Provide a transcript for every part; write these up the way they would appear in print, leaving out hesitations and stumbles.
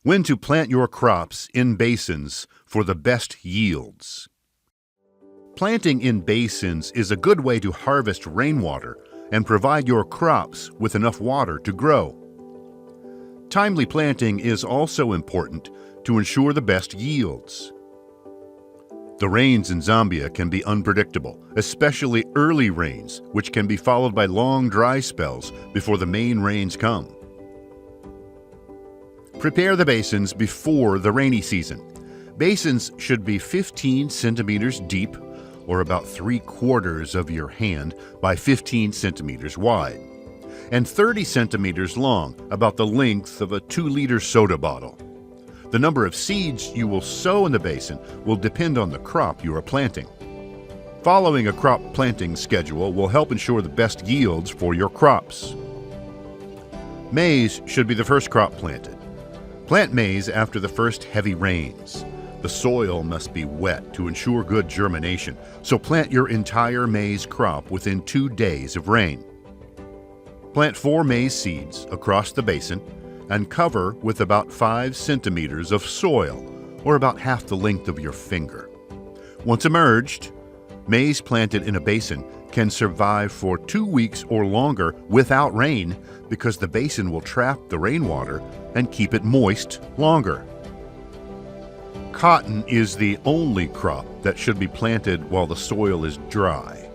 When to plant your crops in basins for the best yields. Planting in basins is a good way to harvest rainwater and provide your crops with enough water to grow. Timely planting is also important to ensure the best yields. The rains in Zambia can be unpredictable, especially early rains, which can be followed by long dry spells before the main rains come. Prepare the basins before the rainy season. Basins should be 15 centimeters deep, or about 3/4 of your hand by 15 centimeters wide, and 30 centimeters long, about the length of a 2-liter soda bottle. The number of seeds you will sow in the basin will depend on the crop you are planting. Following a crop planting schedule will help ensure the best yields for your crops. Maize should be the first crop planted. Plant maize after the first heavy rains. The soil must be wet to ensure good germination, so plant your entire maize crop within 2 days of rain. Plant 4 maize seeds across the basin and cover with about 5 centimeters of soil, or about half the length of your finger. Once emerged, maize planted in a basin can survive for 2 weeks or longer without rain because the basin will trap the rainwater and keep it moist longer. Cotton is the only crop that should be planted while the soil is dry.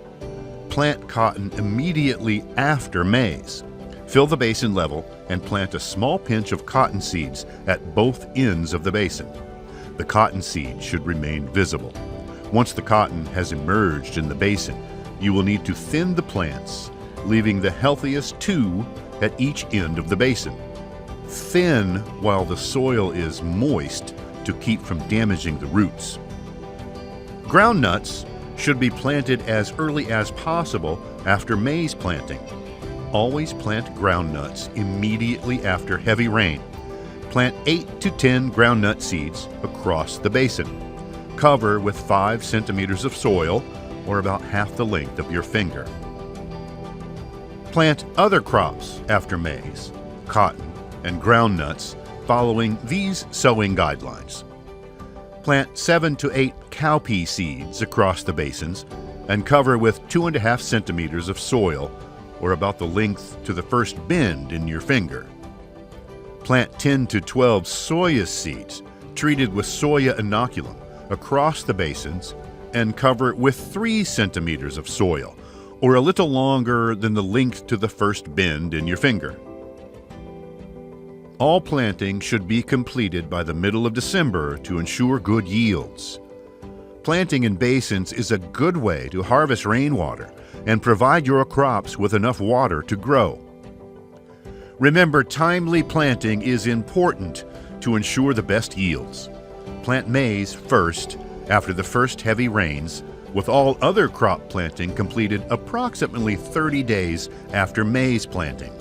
Plant cotton immediately after maize. Fill the basin level and plant a small pinch of cotton seeds at both ends of the basin. The cotton seed should remain visible. Once the cotton has emerged in the basin, you will need to thin the plants, leaving the healthiest 2 at each end of the basin. Thin while the soil is moist to keep from damaging the roots. Groundnuts should be planted as early as possible after maize planting. Always plant groundnuts immediately after heavy rain. Plant 8 to 10 groundnut seeds across the basin. Cover with 5 centimeters of soil, or about half the length of your finger. Plant other crops after maize, cotton, and groundnuts following these sowing guidelines. Plant 7 to 8 cowpea seeds across the basins and cover with 2.5 centimeters of soil, or about the length to the first bend in your finger. Plant 10 to 12 soya seeds treated with soya inoculum across the basins and cover with 3 centimeters of soil, or a little longer than the length to the first bend in your finger. All planting should be completed by the middle of December to ensure good yields. Planting in basins is a good way to harvest rainwater and provide your crops with enough water to grow. Remember, timely planting is important to ensure the best yields. Plant maize first after the first heavy rains, with all other crop planting completed approximately 30 days after maize planting.